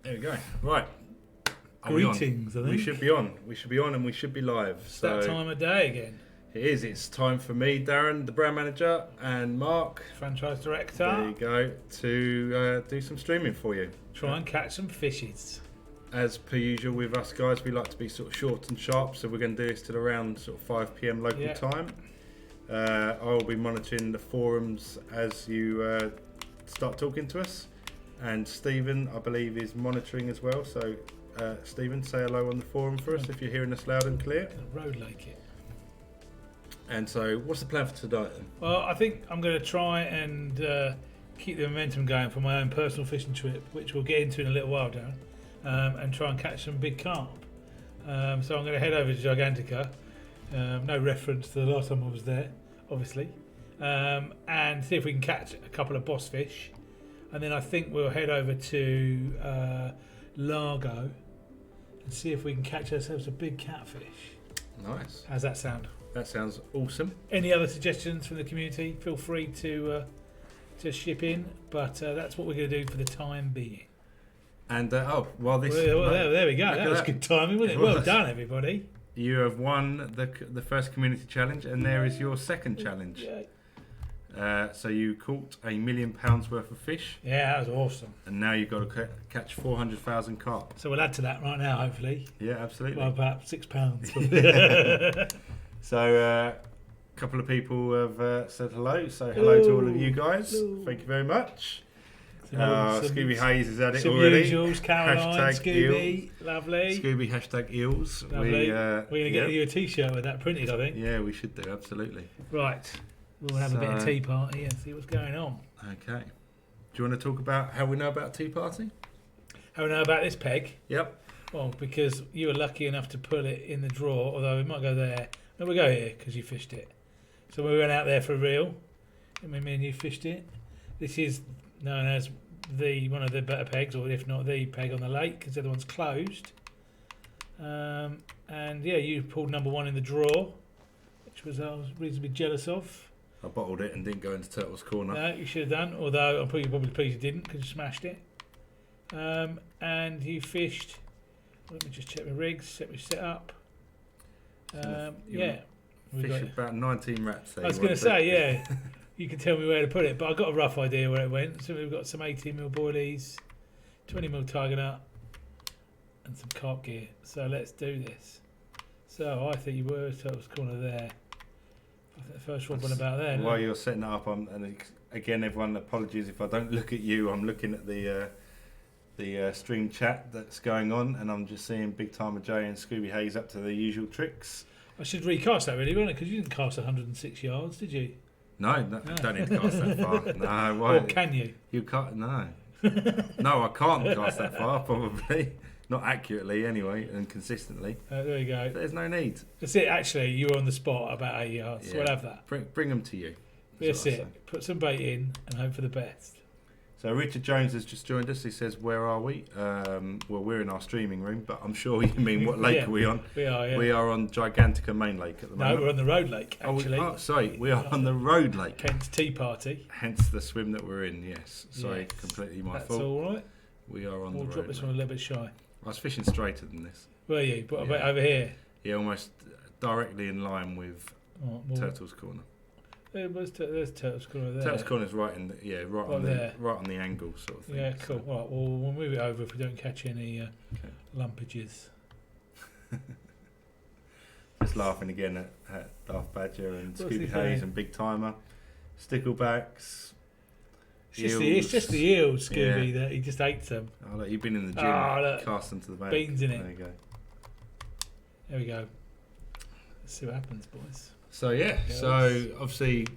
There we go. Right. Are Greetings, we on? I think. We should be on. We should be on and we should be live. It's that time of day again. It is. It's time for me, Darren, the brand manager, and Mark, Franchise director. there you go, to do some streaming for you. Try and catch some fishes. As per usual with us guys, we like to be sort of short and sharp, so we're going to do this till around sort of 5 p.m. local time. I'll be monitoring the forums as you start talking to us, and Stephen, I believe, is monitoring as well. So, Stephen, say hello on the forum for us if you're hearing us loud and clear. Road like it. And so, what's the plan for tonight then? Well, I think I'm going to try and keep the momentum going for my own personal fishing trip, which we'll get into in a little while, Darren, and try and catch some big carp. So I'm going to head over to Gigantica. No reference to the last time I was there, obviously, and see if we can catch a couple of boss fish. And then I think we'll head over to Largo and see if we can catch ourselves a big catfish. Nice. How's that sound? That sounds awesome. Any other suggestions from the community? Feel free to ship in, but that's what we're going to do for the time being. And there we go. That was good timing, wasn't it? Well done, everybody. You have won the first community challenge, and there is your second challenge. So you caught £1 million worth of fish. Yeah, that was awesome. And now you've got to catch 400,000 carp. So we'll add to that right now, hopefully. Yeah, absolutely. Well, about £6. So a couple of people have said hello. So hello to all of you guys. Hello. Thank you very much. Some Scooby Hayes is at it already. Usuals, Caroline, Hashtag Scooby, eels. lovely. Scooby hashtag eels. Lovely. We're going to get you a T-shirt with that printed, I think. Yeah, we should do, absolutely. Right. We'll have a bit of tea party and see what's going on. Okay. Do you want to talk about how we know about tea party? How we know about this peg? Yep. Well, because you were lucky enough to pull it in the drawer, although we might go there. No, we'll go here because you fished it. So we went out there for a reel. Me and you fished it. This is known as one of the better pegs, or if not the peg on the lake, because the other one's closed. And yeah, you pulled number one in the drawer, which I was reasonably jealous of. I bottled it and didn't go into Turtle's Corner. No, you should have done, although I'm probably pleased you didn't because you smashed it. And you fished. Let me just check my rigs, set up. Yeah. Fish about 19 rats there. I was going to say, yeah, you can tell me where to put it, but I got a rough idea where it went. So we've got some 18mm boilies, 20mm tiger nut, and some carp gear. So let's do this. So I think you were at Turtle's Corner there. I think the first one went about there. While you're setting it up, and again, everyone, apologies if I don't look at you. I'm looking at the stream chat that's going on, and I'm just seeing Big Timer Jay and Scooby Hayes up to their usual tricks. I should recast that really, wouldn't it? Because you didn't cast 106 yards, did you? No, don't need to cast that far. No, why? Or can you? You can't. No, no, I can't cast that far. Probably not accurately, anyway, and consistently. There you go. There's no need. That's it. Actually, you were on the spot about 8 yards. Yeah. So we'll have that. Bring them to you. That's it. Put some bait in and hope for the best. So Richard Jones has just joined us. He says, "Where are we?" Well, we're in our streaming room, but I'm sure you mean what lake are we on? We are. Yeah. We are on Gigantica Main Lake at the moment. No, we're on the road lake. Actually, sorry, we are on the road lake. Hence tea party. Hence the swim that we're in. Yes, sorry, completely my fault. That's all right. We are on the road. We'll drop this one a little bit shy. I was fishing straighter than this. Were you? But about over here. Yeah, almost directly in line with Turtle's Corner. There's Turtle's Corner there. Turtle's Corner is right in right on the angle sort of thing. Yeah, cool. Right, well, we'll move it over if we don't catch any lumpages. Just laughing again at Darth Badger and Scooby Hayes and Big Timer, sticklebacks. It's just the eels, Scooby, that he just ate them. Oh, look, you've been in the gym, cast them to the bank. Beans in it. There you go. There we go. Let's see what happens, boys. So yeah, so obviously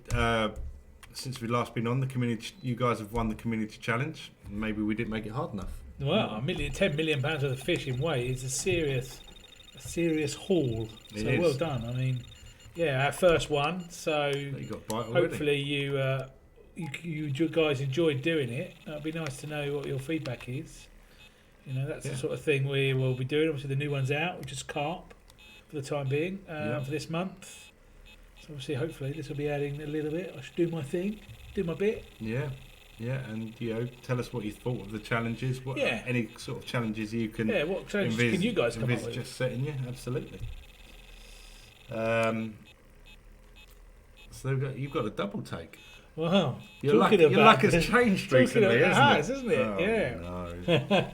since we last been on the community, you guys have won the community challenge. Maybe we didn't make it hard enough. Well, £10 million worth of fish in weight is a serious haul. So well done. I mean, yeah, our first one. So you got a bite already. Hopefully you guys enjoyed doing it. It'd be nice to know what your feedback is. You know, that's the sort of thing we will be doing. Obviously, the new one's out, which is carp for the time being for this month. So obviously, hopefully, this will be adding a little bit. I should do my thing, do my bit. Yeah. Yeah, and tell us what you thought of the challenges. What any sort of challenges you can. Yeah, what challenges can you guys come up with? Just setting you, absolutely. So you've got a double take. Wow. Your luck has changed recently, hasn't it? Oh, yeah. No.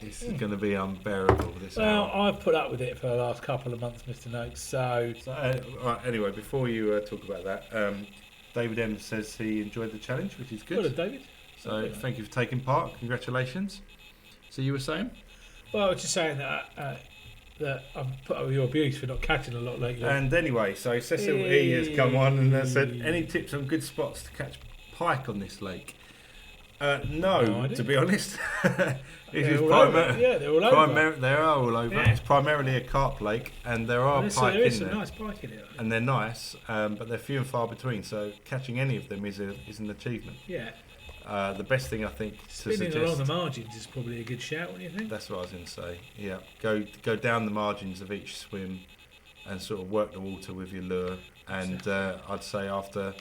This is going to be unbearable. Well, I've put up with it for the last couple of months, Mr. Noakes. So right, anyway, before you talk about that, David M says he enjoyed the challenge, which is good. Good, David. So thank you for taking part. Congratulations. So you were saying? Well, I was just saying that I've put up with your abuse for not catching a lot lately. And anyway, so Cecil E has come on and said, any tips on good spots to catch pike on this lake? No, to be honest. They're all over. They are all over. Yeah. It's primarily a carp lake, and there are pike in there. Some nice pike in it. And they're nice, but they're few and far between. So catching any of them is an achievement. Yeah. The best thing I think spinning to suggest along the margins is probably a good shout. What do you think? That's what I was going to say. Yeah, go down the margins of each swim, and sort of work the water with your lure. And I'd say after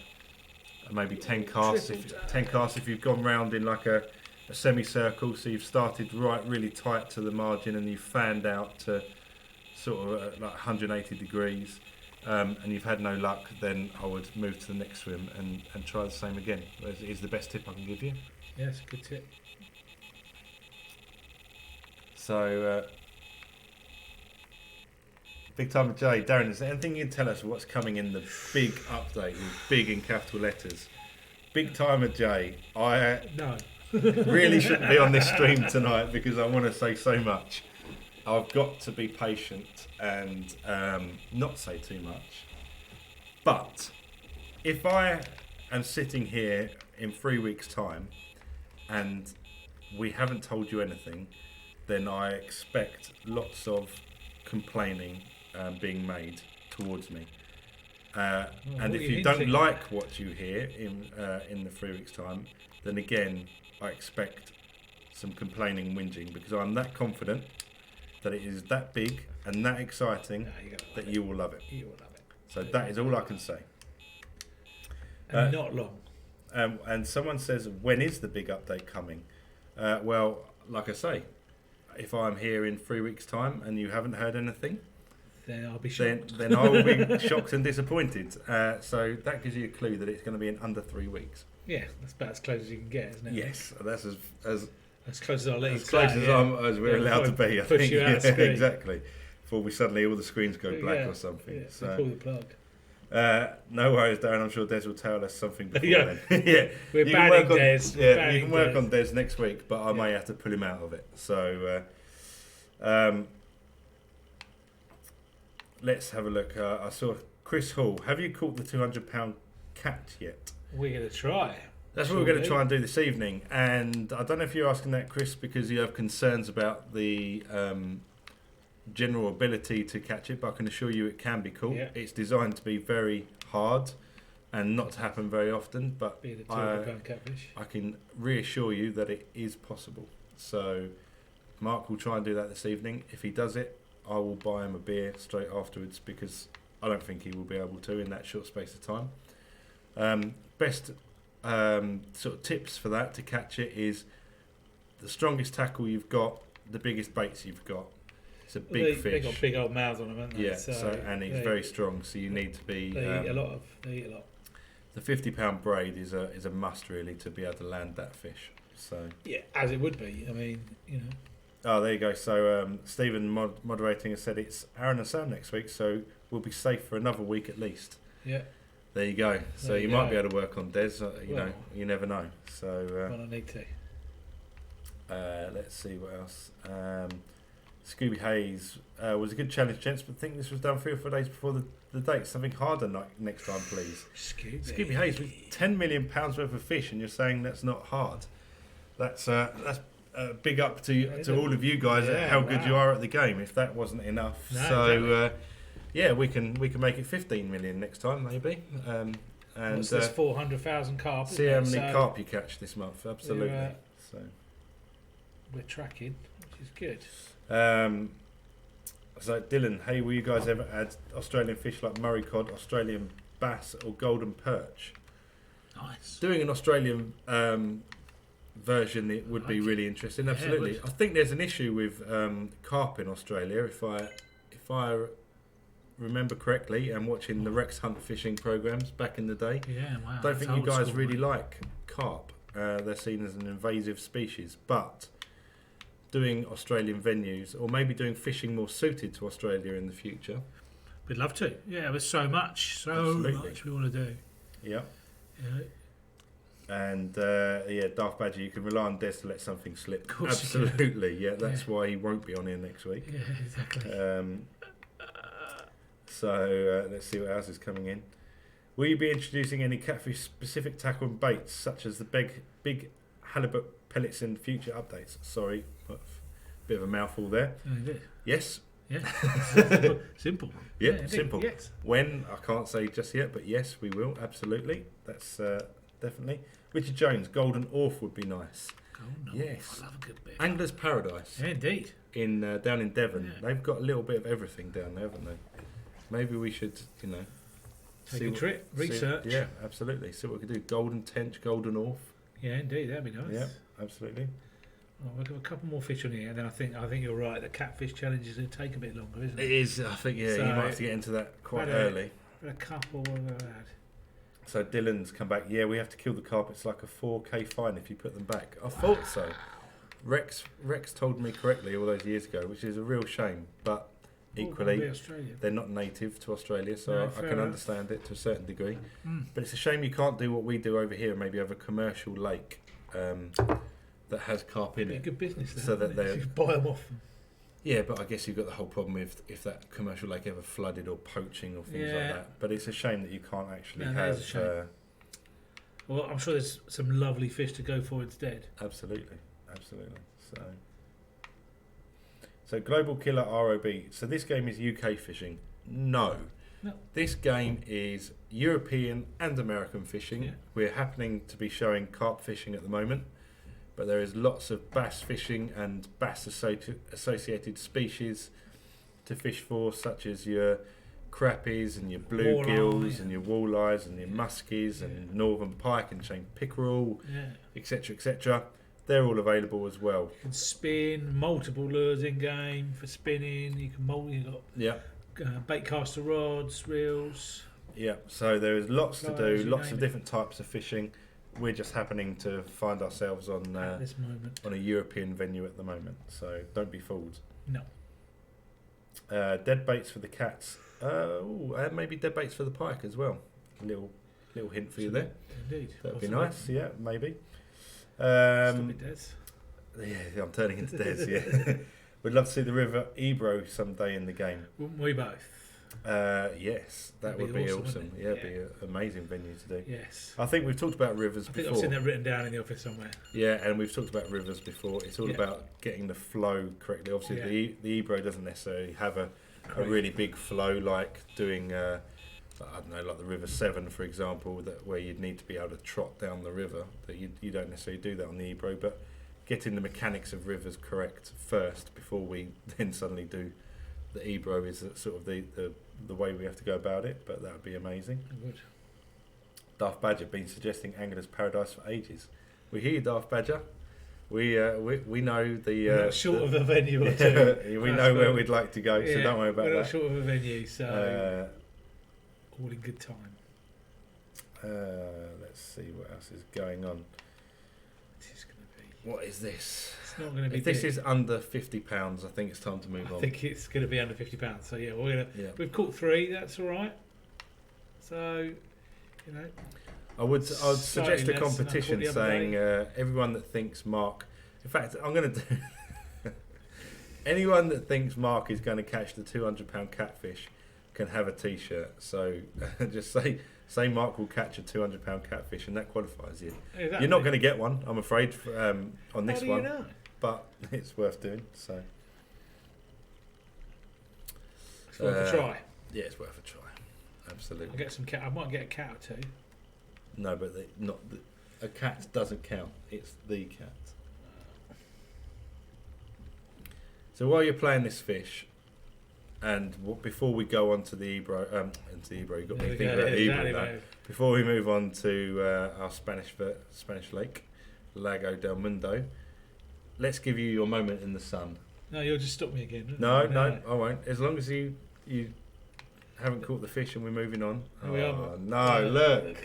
maybe 10 casts, if you've gone round in like a semicircle, so you've started really tight to the margin and you've fanned out to sort of like 180 degrees, and you've had no luck, then I would move to the next swim and try the same again. Is the best tip I can give you. Yeah, that's a good tip. So Big Time of J, Darren, is there anything you can tell us what's coming in the big update with big in capital letters? Big Time of J, I really shouldn't be on this stream tonight because I want to say so much. I've got to be patient and not say too much. But if I am sitting here in 3 weeks' time and we haven't told you anything, then I expect lots of complaining being made towards me. And if you don't like what you hear in the 3 weeks' time, then again I expect some complaining, whinging, because I'm that confident that it is that big and that exciting that you will love it. You will love it. So that is all I can say. And not long. And someone says, when is the big update coming? Well, like I say, if I'm here in 3 weeks' time and you haven't heard anything, then I'll be shocked. Then I will be shocked and disappointed. So that gives you a clue that it's going to be in under 3 weeks. Yeah, that's about as close as you can get, isn't it? Yes, that's as close as I'll let you. As close as we're allowed to be. I think. Exactly. Before we suddenly all the screens go black or something. Yeah, so pull the plug. No worries, Darren. I'm sure Des will tell us something before then. Yeah, we're banning Des. Yeah, you can work on Des next week, but I may have to pull him out of it. So let's have a look. I saw Chris Hall. Have you caught the £200 cat yet? We're going to try. That's what we're going to try and do this evening. And I don't know if you're asking that, Chris, because you have concerns about the general ability to catch it, but I can assure you it can be caught. Yeah. It's designed to be very hard and not to happen very often, but I can reassure you that it is possible. So Mark will try and do that this evening. If he does it, I will buy him a beer straight afterwards because I don't think he will be able to in that short space of time. Best sort of tips for that to catch it is the strongest tackle you've got, the biggest baits you've got. It's a big fish. They got big old mouths on them, haven't they? Yeah, and he's very strong, so you need to be. They eat a lot. The £50 braid is a must really to be able to land that fish. So yeah, as it would be. I mean, Oh, there you go. So Stephen moderating has said it's Aaron and Sam next week, so we'll be safe for another week at least. Yeah. There you go. So you might be able to work on Des. You know, you never know. So. Well, I need to. Let's see what else. Scooby Hayes was a good challenge, gents, but I think this was done 3 or 4 days before the date. Something harder next time, please. Scooby Hayes with £10 million worth of fish, and you're saying that's not hard. That's big up to all of you guys at how good you are at the game. If that wasn't enough, yeah, we can make it 15 million next time maybe. And there's 400,000 carp. See how many carp you catch this month. Absolutely. So we're tracking, which is good. So Dylan, hey, will you guys ever add Australian fish like Murray cod, Australian bass, or golden perch? Nice. Doing an Australian version, it would be really interesting. Absolutely. Yeah, I think there's an issue with carp in Australia. If I remember correctly, and watching the Rex Hunt fishing programs back in the day, wow. don't think you guys really like carp. They're seen as an invasive species, but doing Australian venues, or maybe doing fishing more suited to Australia in the future. We'd love to. Yeah, there's so much we want to do. Yeah. Yeah. And Darth Badger, you can rely on Des to let something slip. Of course Absolutely, yeah. That's why he won't be on here next week. Yeah, exactly. So let's see what else is coming in. Will you be introducing any catfish-specific tackle and baits, such as the big halibut pellets in future updates? Sorry, bit of a mouthful there. Yes. Yeah. Simple. Yeah, simple. Yes. When, I can't say just yet, but yes, we will. Absolutely. That's definitely. Richard Jones, Golden Orf would be nice. Golden Orf. I love a good bit. Angler's Paradise. Yeah, indeed. Down in Devon. Yeah. They've got a little bit of everything down there, haven't they? Maybe we should, take a trip, research. Yeah, absolutely. See what we can do. Golden Tench, Golden Orf. Yeah, indeed. That'd be nice. Yeah, absolutely. Well, we'll have a couple more fish on here, and then I think you're right. The catfish challenge is going to take a bit longer, isn't it? It is. I think, yeah, So, you might have to get into that quite early. A couple of that. So Dylan's come back. Yeah, we have to kill the carp. It's like a 4K fine if you put them back. I thought so. Rex told me correctly all those years ago, which is a real shame. But equally, they're not native to Australia, so I can understand it to a certain degree. But it's a shame you can't do what we do over here, maybe have a commercial lake that has carp in it. Good business, so that they buy them off. Yeah, but I guess you've got the whole problem with if that commercial lake ever flooded or poaching or things like that. But it's a shame that you can't actually have. Well, I'm sure there's some lovely fish to go for instead. Absolutely. So Global Killer ROB. So this game is UK fishing. No. This game is European and American fishing. Yeah. We're happening to be showing carp fishing at the moment. But there is lots of bass fishing and bass associated species to fish for, such as your crappies and your bluegills and your walleyes and your muskies and northern pike and chain pickerel, etc., etc. They're all available as well. You can spin multiple lures in game for spinning. You can you've got bait caster rods, reels. Yeah, so there is lots to do, lots of different types of fishing. We're just happening to find ourselves on this moment on a European venue at the moment, so don't be fooled. No. Dead baits for the cats. Maybe dead baits for the pike as well. A little hint for you there. Indeed. That'd be nice. Yeah, maybe. Stop it, Des. Yeah, I'm turning into Des. Yeah. We'd love to see the River Ebro someday in the game. Wouldn't we both? Yes, that would be awesome. Yeah, it'd be an amazing venue to do. Yes. I think we've talked about rivers before. I think I've seen that written down in the office somewhere. Yeah, and we've talked about rivers before. It's all about getting the flow correctly. Obviously, the Ebro doesn't necessarily have a really big flow like doing, I don't know, like the River Severn, for example, where you'd need to be able to trot down the river. That you don't necessarily do that on the Ebro, but getting the mechanics of rivers correct first before we then suddenly do the Ebro is sort of the way we have to go about it, but that would be amazing. Good. Darth Badger been suggesting Angler's Paradise for ages. We hear you, Darth Badger. We know the we're not short of a venue or two. We know where we'd like to go, so don't worry about that. We're not short of a venue, so all in good time. Let's see what else is going on. What is this? It's not going to be. If this is under £50, I think it's time to move on. I think it's going to be under £50. So yeah, we've caught 3. That's all right. So, I would suggest a competition saying everyone that thinks Mark. In fact, I'm going to do. Anyone that thinks Mark is going to catch the £200 catfish can have a T-shirt. So just say Mark will catch a £200 catfish, and that qualifies you. Exactly. You're not going to get one, I'm afraid, on this one. You know? But it's worth doing. So it's worth a try. Yeah, it's worth a try. Absolutely. I'll get some cat. I might get a cat or two. No, but a cat doesn't count. It's the cat. So while you're playing this fish, And before we go on to the Ebro, you got me thinking about the exactly, Ebro now. Before we move on to our Spanish lake, Lago del Mundo, let's give you your moment in the sun. No, you'll just stop me again. No, I won't. As long as you haven't caught the fish and we're moving on. Look.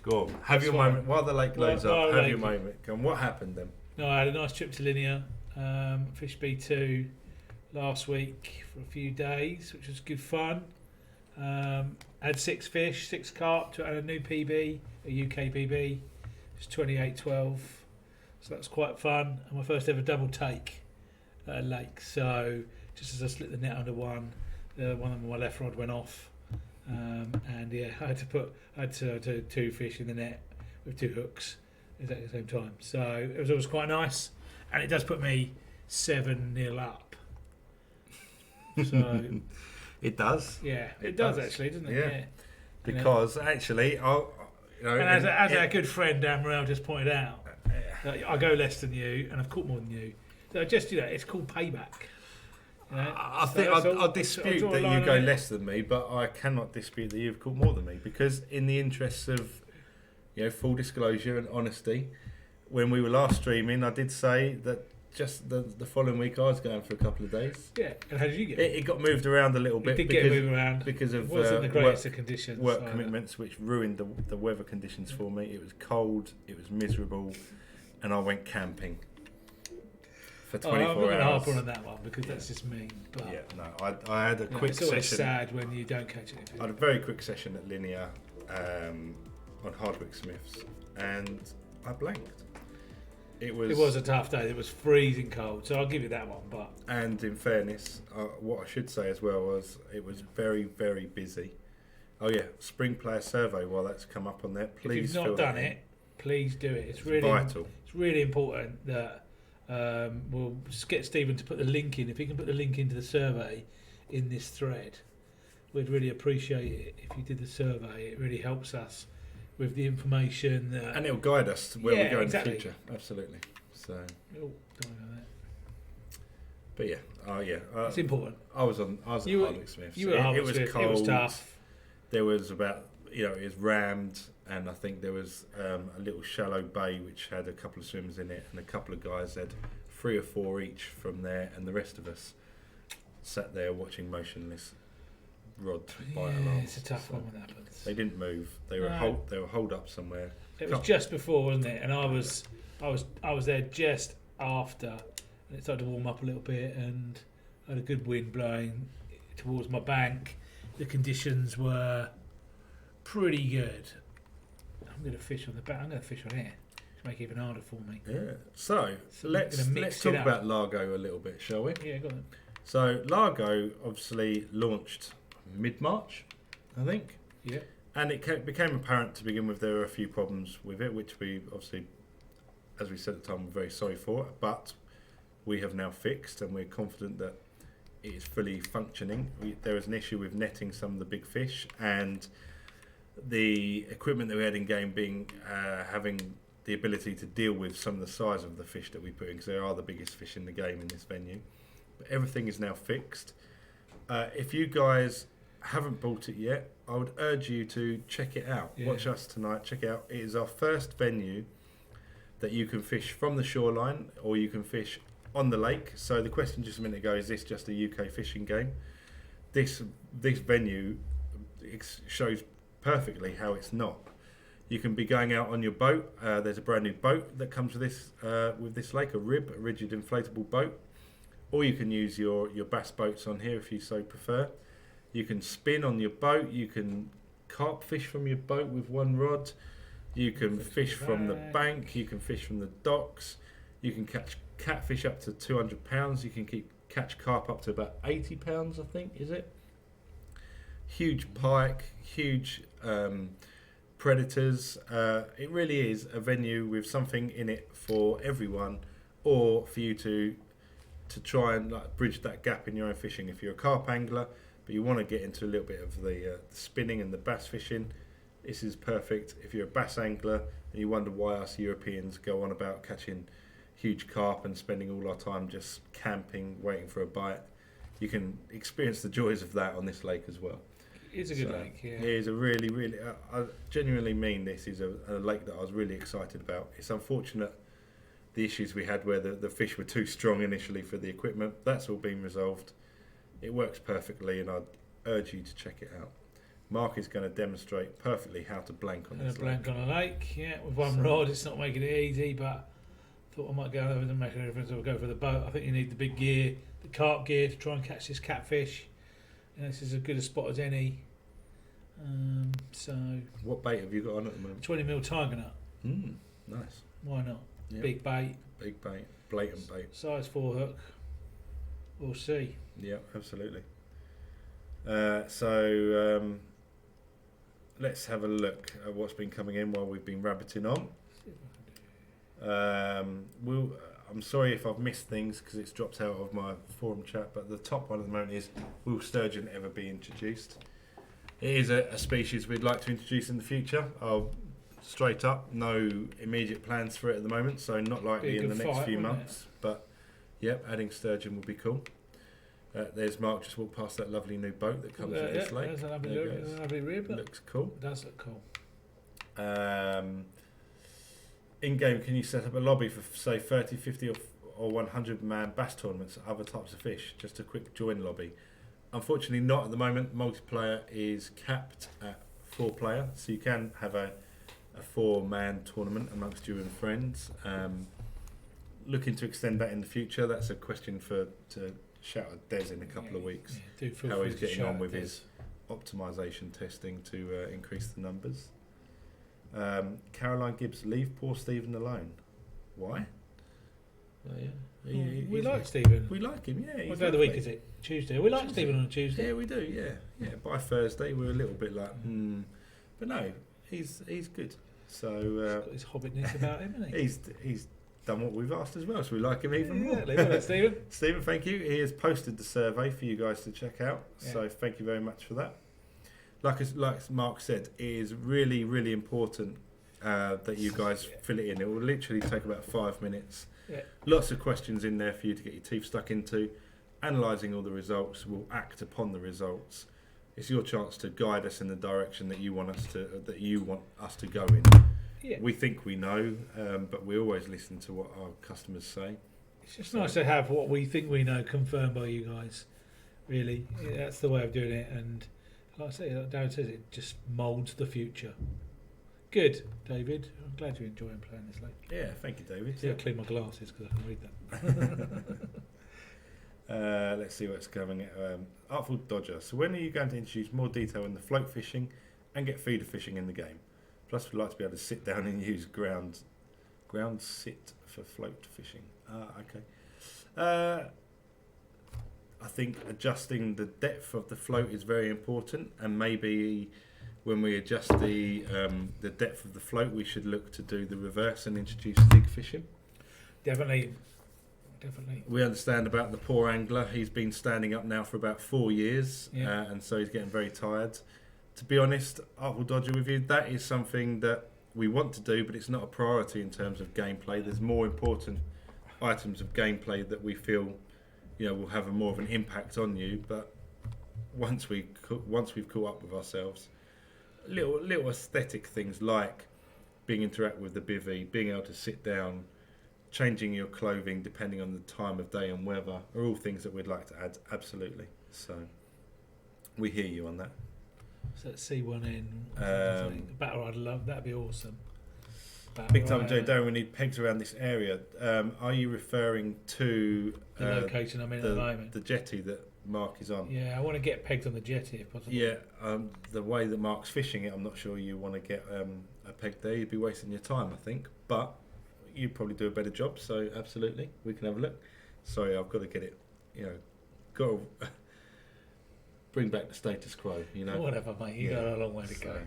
Go on. Have your moment. While the lake loads up, have your moment. Go on. What happened then? No, I had a nice trip to Linear. Fished B2 last week for a few days, which was good fun. Had 6 fish, 6 carp, and a new PB, a UK PB. It's 28.12. So that's quite fun. And my first ever double take at a lake. So just as I slipped the net under one of my left rod went off. And yeah, I had to do 2 fish in the net with 2 hooks at the same time. So it was always quite nice. And it does put me 7-0 up. So it does. Yeah, it does actually, doesn't it? Yeah. Because actually, and as our good friend Dan Morrell just pointed out, I go less than you, and I've caught more than you. So just it's called payback. I think I'll dispute that you go less than me, but I cannot dispute that you've caught more than me, because in the interests of full disclosure and honesty, when we were last streaming, I did say that just the following week I was going for a couple of days. Yeah, and how did you get it? It got moved around a little bit. It did get moved around because of wasn't the greatest of conditions. Work commitments, which ruined the weather conditions for me. It was cold, it was miserable, and I went camping for 24 hours. I'm not going to harp on that one because that's just mean. But yeah, no, I had a quick session. It's always sad when you don't catch anything. I had a very quick session at Linear on Hardwick Smiths, and I blanked. It was a tough day. It was freezing cold, so I'll give you that one. But in fairness, what I should say as well was it was very, very busy. Oh yeah, spring player survey. While that's come up on there, please. If you've not done it, please do it. It's really vital. It's really important that we'll just get Stephen to put the link in. If he can put the link into the survey in this thread, we'd really appreciate it if you did the survey. It really helps us with the information, and it'll guide us to where we go in the future. Absolutely. So. Oh, don't know that. But yeah, it's important. I was at Hardwick Smiths. You were at Hardwick Smiths. It was cold. It was tough. There was it was rammed, and I think there was a little shallow bay which had a couple of swimmers in it, and a couple of guys had 3 or 4 each from there, and the rest of us sat there watching motionless. Rod by alarm. It's a tough one when that happens. They didn't move. They were holed up somewhere. It was just before, wasn't it? And I was there just after, and it started to warm up a little bit, and I had a good wind blowing towards my bank. The conditions were pretty good. I'm going to fish on the back. I'm going to fish on here to make it even harder for me. Yeah. So let's talk about Largo a little bit, shall we? Yeah, go on. So Largo obviously launched mid-March, I think. Yeah. And it became apparent to begin with there were a few problems with it, which we obviously, as we said at the time, were very sorry for. But we have now fixed, and we're confident that it is fully functioning. There was an issue with netting some of the big fish, and the equipment that we had in game being having the ability to deal with some of the size of the fish that we put in, because they are the biggest fish in the game in this venue. But everything is now fixed. If you guys haven't bought it yet, I would urge you to check it out. Yeah. Watch us tonight. Check it out. It is our first venue that you can fish from the shoreline, or you can fish on the lake. So the question just a minute ago, is this just a UK fishing game? This venue shows perfectly how it's not. You can be going out on your boat. There's a brand new boat that comes with this lake, a rigid inflatable boat. Or you can use your bass boats on here if you so prefer. You can spin on your boat. You can carp fish from your boat with one rod. You can fish from the bank. You can fish from the docks. You can catch catfish up to 200 pounds. You can catch carp up to about 80 pounds, I think, is it? Huge pike, huge predators. It really is a venue with something in it for everyone, or for you to try and bridge that gap in your own fishing. If you're a carp angler, but you want to get into a little bit of the spinning and the bass fishing, this is perfect. If you're a bass angler and you wonder why us Europeans go on about catching huge carp and spending all our time just camping, waiting for a bite, you can experience the joys of that on this lake as well. It's a good lake, yeah. It is a really, really. I genuinely mean this is a lake that I was really excited about. It's unfortunate the issues we had where the fish were too strong initially for the equipment. That's all been resolved. It works perfectly, and I'd urge you to check it out. Mark is going to demonstrate perfectly how to blank on this blank on a lake, yeah, with one rod. It's not making it easy, but thought I might go over and make a difference. I'll go for the boat. I think you need the big gear, the carp gear, to try and catch this catfish. This is as good a spot as any. So what bait have you got on at the moment? 20mm tiger nut. Nice. Why not? Yep. Big bait. Big bait. Blatant bait. Size 4 hook. We'll see. Yeah, absolutely. So let's have a look at what's been coming in while we've been rabbiting on. I'm sorry if I've missed things because it's dropped out of my forum chat, but the top one at the moment is, will sturgeon ever be introduced? It is a species we'd like to introduce in the future. Straight up, no immediate plans for it at the moment, so not likely in the next few months. But yep, adding sturgeon would be cool. There's Mark just walked past that lovely new boat that comes with this lake. There's a lovely rib. Looks cool. It does look cool. In game, can you set up a lobby for say 30, 50 or 100 man bass tournaments, other types of fish? Just a quick join lobby. Unfortunately not at the moment. Multiplayer is capped at 4 player, so you can have a 4-man tournament amongst you and friends. Looking to extend that in the future. That's a question to shout at Des in a couple of weeks. Yeah, how he's getting on with his optimization testing to increase the numbers. Caroline Gibbs, leave poor Stephen alone. Why? We like Stephen. We like him, yeah. What day of the week is it? Tuesday. We like Stephen on a Tuesday. Yeah, we do, yeah. By Thursday, we're a little bit like, But no, he's good. So he's got his hobbitness about him, hasn't he? He's done what we've asked as well, so we like him even more. Leave it, Stephen. Stephen, thank you. He has posted the survey for you guys to check out, so thank you very much for that. Like Mark said, it is really, really important that you guys fill it in. It will literally take about 5 minutes. Yeah. Lots of questions in there for you to get your teeth stuck into. Analysing all the results, we'll act upon the results. It's your chance to guide us in the direction that you want us to go in. Yeah. We think we know, but we always listen to what our customers say. It's just nice to have what we think we know confirmed by you guys. Really, that's the way of doing it. And like I say, like Darren says, it just moulds the future. Good, David. I'm glad you're enjoying playing this late. Yeah, thank you, David. I'll clean my glasses because I can read that. Let's see what's coming. Artful Dodger. So when are you going to introduce more detail in the float fishing and get feeder fishing in the game? Plus, we'd like to be able to sit down and use ground sit for float fishing. Okay. I think adjusting the depth of the float is very important, and maybe when we adjust the depth of the float, we should look to do the reverse and introduce dig fishing. Definitely. We understand about the poor angler. He's been standing up now for about 4 years, and so he's getting very tired. To be honest, Artful Dodger with you, that is something that we want to do, but it's not a priority in terms of gameplay. There's more important items of gameplay that we feel, will have more of an impact on you. But once we've caught up with ourselves, little aesthetic things like being interactive with the bivvy, being able to sit down, changing your clothing depending on the time of day and weather are all things that we'd like to add. Absolutely. So we hear you on that. So let's see one in. Battle I'd love. That'd be awesome. Big time, Joe Darren. We need pegs around this area. Are you referring to the location I'm in at the moment? The jetty that Mark is on. Yeah, I want to get pegs on the jetty if possible. Yeah, the way that Mark's fishing it, I'm not sure you want to get a peg there. You'd be wasting your time, I think. But you'd probably do a better job. So absolutely, we can have a look. Sorry, I've got to get it. Got to bring back the status quo. Whatever, mate. You got a long way to go.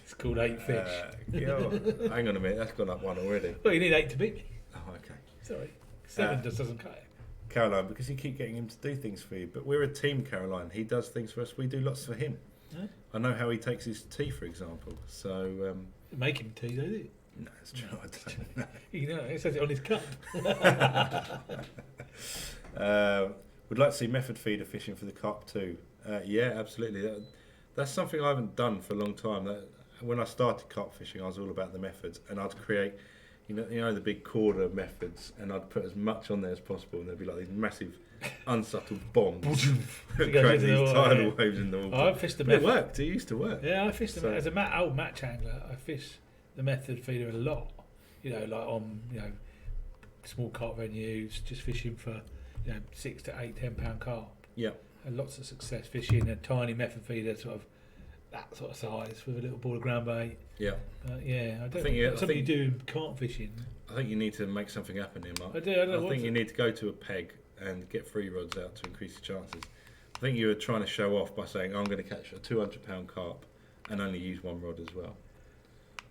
It's called 8 fish. Hang on a minute, that's gone up 1 already. Well, you need 8 to beat me. Oh, okay. Sorry, 7 just doesn't cut it. Caroline, because you keep getting him to do things for you, but we're a team, Caroline. He does things for us. We do lots for him. Huh? I know how he takes his tea, for example. So make him tea, don't you? No, it's true. I don't know. It says it on his cup. We'd like to see method feeder fishing for the carp too. Yeah, absolutely. That's something I haven't done for a long time. When I started carp fishing, I was all about the methods, and I'd create, you know the big quarter methods, and I'd put as much on there as possible, and there'd be like these massive, unsubtle bombs that create these tidal waves in the water. I fished the method. It worked. It used to work. Yeah, I fished as a old match angler. I fish the method feeder a lot. Like on small carp venues, just fishing for 6 to 8, £10 carp. Yeah. Had lots of success fishing a tiny method feeder, sort of that sort of size, with a little ball of ground bait. Yeah. I don't think that's something you do in carp fishing. I think you need to make something happen here, Mark. I think you need to go to a peg and get 3 rods out to increase your chances. I think you were trying to show off by saying, I'm going to catch a £200 carp and only use 1 rod as well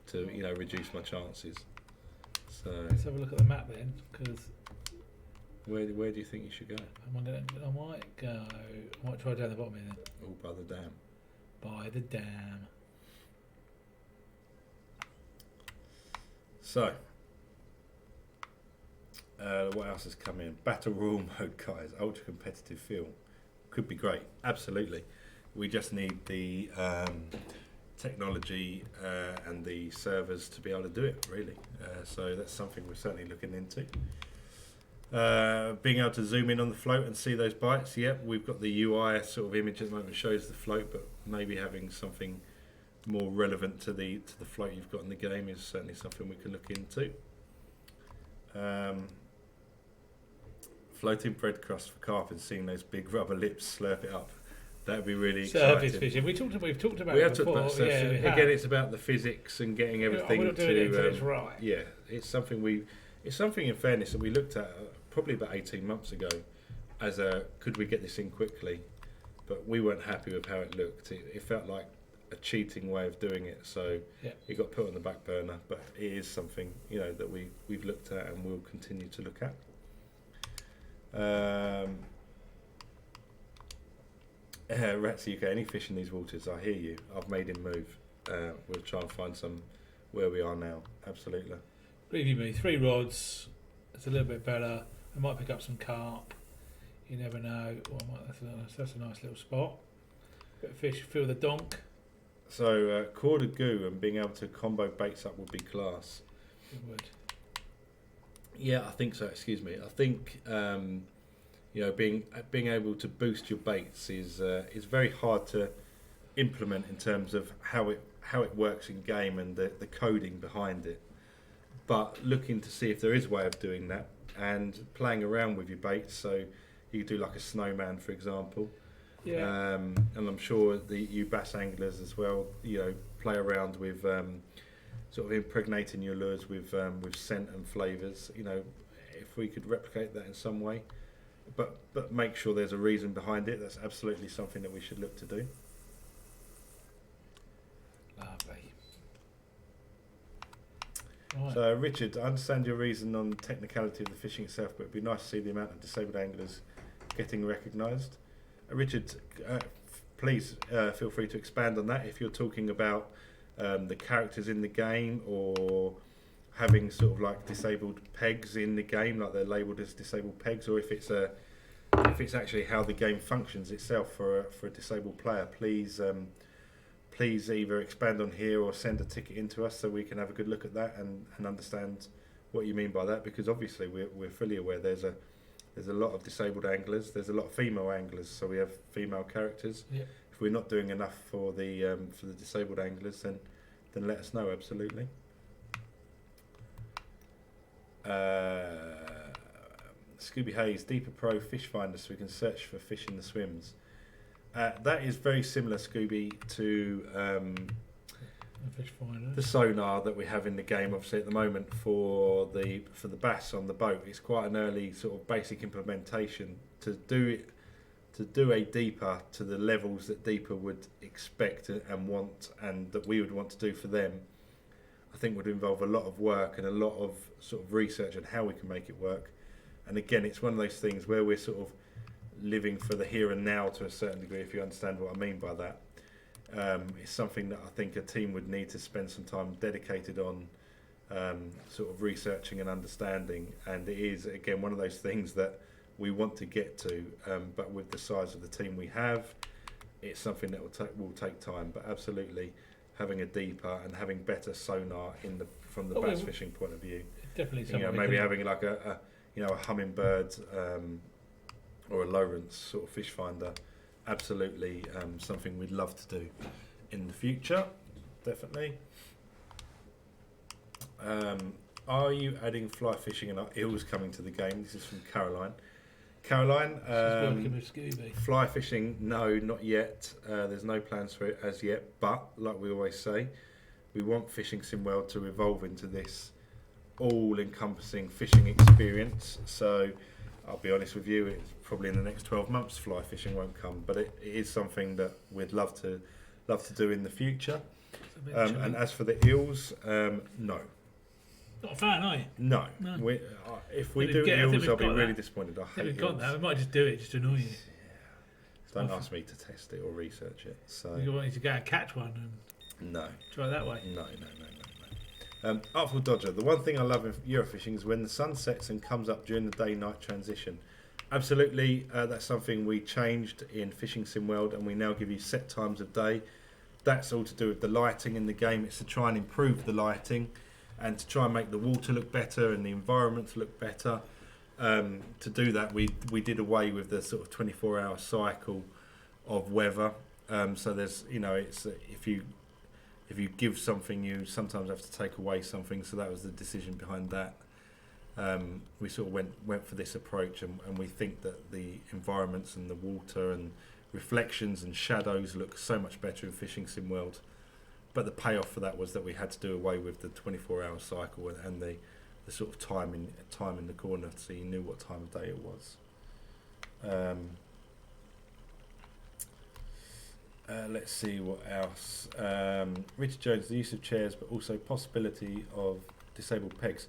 to reduce my chances. So let's have a look at the map then, because where do you think you should go? I might try down the bottom here then. Oh, by the dam. By the dam. So, what else has come in? Battle Royal mode, guys. Ultra competitive feel. Could be great. Absolutely. We just need the technology and the servers to be able to do it, really. So that's something we're certainly looking into. Being able to zoom in on the float and see those bites. Yep, we've got the UI sort of image at the moment that shows the float, but maybe having something more relevant to the float you've got in the game is certainly something we can look into. Floating bread crust for carp and seeing those big rubber lips slurp it up. That would be really exciting. Surface fishing. We've talked about it before. Again, it's about the physics and getting everything we're not doing it until it's right. Yeah, it's something in fairness that we looked at probably about 18 months ago as could we get this in quickly, but we weren't happy with how it looked. It felt like a cheating way of doing it, so it got put on the back burner, but it is something that we've looked at and will continue to look at. Rats UK, any fish in these waters? I hear you. I've made him move. We'll try and find some where we are now. Absolutely. Believe me, 3 rods. It's a little bit better. I might pick up some carp. You never know. That's a nice little spot. Bit of fish, feel the donk. So corded goo and being able to combo baits up would be class. It would. Yeah, I think so. Excuse me. I think being able to boost your baits is very hard to implement in terms of how it works in game and the coding behind it. But looking to see if there is a way of doing that and playing around with your baits. So you could do like a snowman, for example. Yeah. And I'm sure you bass anglers as well, play around with sort of impregnating your lures with scent and flavours. If we could replicate that in some way, but make sure there's a reason behind it. That's absolutely something that we should look to do. Lovely. Right. So Richard, I understand your reason on the technicality of the fishing itself, but it'd be nice to see the amount of disabled anglers getting recognised. Richard, please feel free to expand on that if you're talking about the characters in the game or having sort of like disabled pegs in the game, like they're labelled as disabled pegs, or if it's actually how the game functions itself for a disabled player. Please either expand on here or send a ticket in to us so we can have a good look at that and understand what you mean by that, because obviously we're fully aware there's a lot of disabled anglers, there's a lot of female anglers, so we have female characters. Yeah. If we're not doing enough for the disabled anglers, then let us know. Absolutely. Scooby Hayes, Deeper Pro Fish Finder, so we can search for fish in the swims. That is very similar, Scooby, to Fish finder. the sonar that we have in the game. Obviously, at the moment for the bass on the boat, it's quite an early sort of basic implementation to do a deeper to the levels that deeper would expect and want, and that we would want to do for them. I think would involve a lot of work and a lot of sort of research on how we can make it work. And again, it's one of those things where we're sort of living for the here and now to a certain degree, if you understand what I mean by that. It's something that I think a team would need to spend some time dedicated on sort of researching and understanding, and it is again one of those things that we want to get to, but with the size of the team we have, it's something that will take time. But absolutely, having a deeper and having better sonar from the bass fishing point of view, definitely. Maybe having like a hummingbird or a Lowrance sort of fish finder, absolutely something we'd love to do in the future, definitely. Are you adding fly fishing and eels coming to the game? This is from Caroline. Caroline, working with Scooby. Fly fishing, no, not yet. There's no plans for it as yet, but like we always say, we want Fishing Sim World to evolve into this all-encompassing fishing experience. So I'll be honest with you, it's probably in the next 12 months fly fishing won't come, but it is something that we'd love to do in the future. And as for the eels, no. Not a fan, are you? No. If we do eels, I'll be really disappointed. I hate we've got eels. that. We might just do it just to annoy you. Yeah. Don't ask me to test it or research it. So you want you to go and catch one and try it that way? No. Artful Dodger. The one thing I love in Eurofishing is when the sun sets and comes up during the day-night transition. Absolutely, that's something we changed in Fishing Sim World, and we now give you set times of day. That's all to do with the lighting in the game. It's to try and improve the lighting and to try and make the water look better and the environment look better. To do that, we did away with the sort of 24-hour cycle of weather. So there's, it's if you give something, you sometimes have to take away something. So that was the decision behind that. We sort of went for this approach, and we think that the environments and the water and reflections and shadows look so much better in Fishing Sim World. But the payoff for that was that we had to do away with the 24-hour cycle and the sort of time in the corner, so you knew what time of day it was. Let's see what else. Richard Jones, the use of chairs, but also possibility of disabled pegs.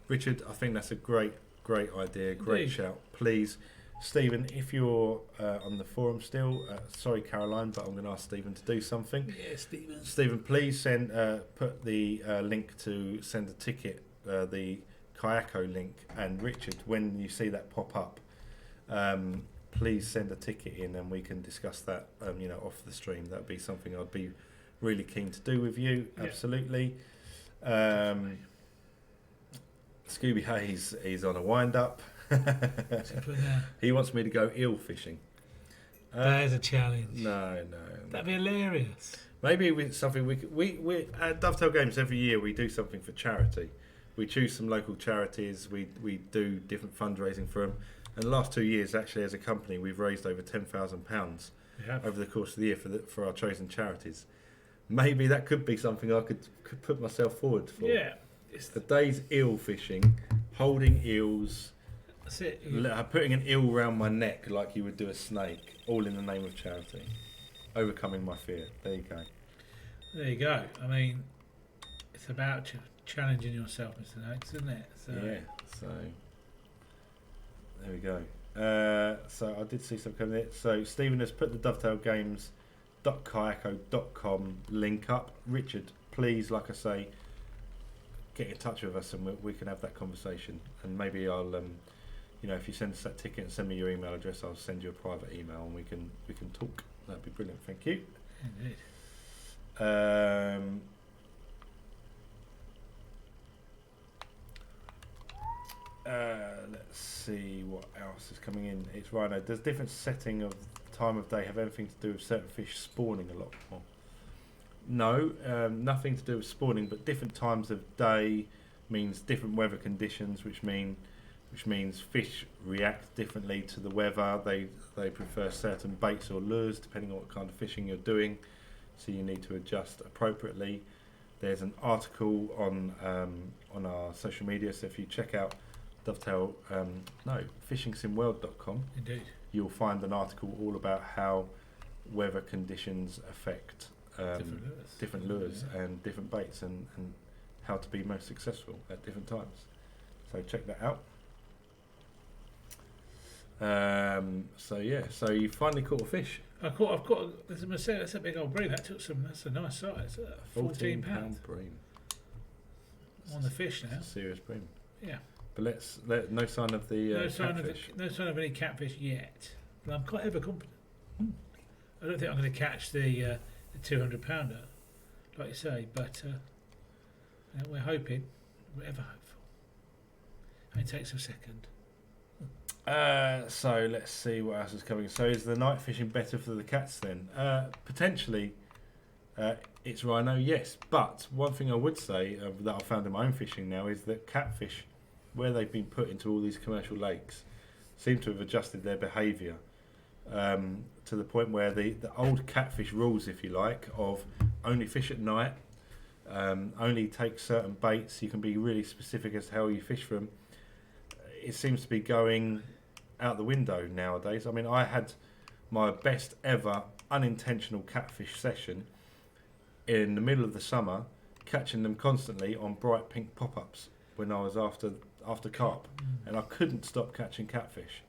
Richard, I think that's a great idea, great shout. Please, Stephen, if you're on the forum still, sorry Caroline, but I'm going to ask Stephen to do something. Yeah, Stephen. Stephen, please put the link to send a ticket, the Kayako link, and Richard, when you see that pop up, please send a ticket in and we can discuss that, off the stream. That would be something I'd be really keen to do with you. Yeah. Absolutely. Scooby Hayes, he's on a wind-up. He wants me to go eel fishing. That is a challenge. No. That'd be hilarious. Maybe with something we at Dovetail Games every year we do something for charity. We choose some local charities. We do different fundraising for them. And the last 2 years, actually, as a company, we've raised over £10,000 over the course of the year for our chosen charities. Maybe that could be something I could put myself forward for. Yeah. It's the day's eel fishing, holding eels. That's it. Putting an eel around my neck like you would do a snake, all in the name of charity. Overcoming my fear. There you go. There you go. I mean, it's about challenging yourself, Mr. Noakes, isn't it? So. Yeah. So there we go. So I did see some coming in. So Stephen has put the dovetailgames.kayako.com link up. Richard, please, like I say, get in touch with us and we can have that conversation. And maybe I'll, if you send us that ticket and send me your email address, I'll send you a private email and we can talk. That'd be brilliant. Thank you. Indeed. Let's see what else is coming in. It's Rhino. Does different setting of time of day have anything to do with certain fish spawning a lot more? No, nothing to do with spawning, but different times of day means different weather conditions, which means fish react differently to the weather. They prefer certain baits or lures depending on what kind of fishing you're doing, so you need to adjust appropriately. There's an article on our social media, so if you check out fishingsimworld.com, indeed, you'll find an article all about how weather conditions affect different lures and different baits and how to be most successful at different times. So check that out. So you finally caught a fish. I've got. That's a big old bream. That's a nice size. 14 pound bream. On the fish now. Serious bream. Yeah. But no sign of the catfish. No sign of any catfish yet. But I'm quite ever confident. I don't think I'm going to catch the 200-pounder, like you say. But we're hoping. We're ever hopeful. It takes a second. So let's see what else is coming. So is the night fishing better for the cats then? Potentially, it's rhino, yes. But one thing I would say that I found in my own fishing now is that catfish, where they've been put into all these commercial lakes, seem to have adjusted their behaviour to the point where the old catfish rules, if you like, of only fish at night, only take certain baits, you can be really specific as to how you fish them. It seems to be going out the window nowadays. I mean, I had my best ever unintentional catfish session in the middle of the summer, catching them constantly on bright pink pop-ups when I was after carp, and I couldn't stop catching catfish.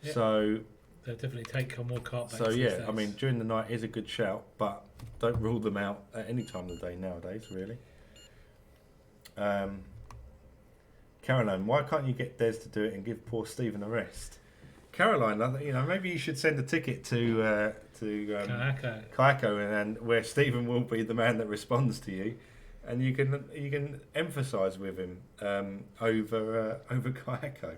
Yeah. So they'll definitely take on more carp baits. So yeah, I mean, during the night is a good shout, but don't rule them out at any time of the day nowadays, really. Caroline, why can't you get Des to do it and give poor Stephen a rest? Caroline, maybe you should send a ticket to Kayako, and where Stephen will be the man that responds to you, and you can emphasise with him over Kayako.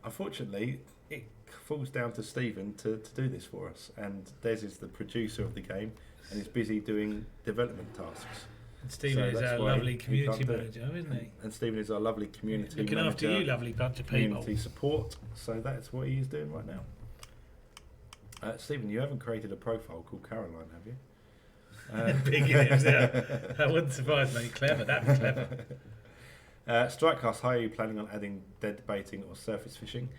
Unfortunately, it falls down to Stephen to do this for us, and Des is the producer of the game and is busy doing development tasks. And Stephen is our lovely community manager, isn't he? And Stephen is our lovely community looking manager. Looking after you, lovely bunch of people. Community support. So that's what he is doing right now. Stephen, you haven't created a profile called Caroline, have you? Bigging himself. That wouldn't surprise me. Clever, that'd be clever. Strikecast, how are you planning on adding dead baiting or surface fishing?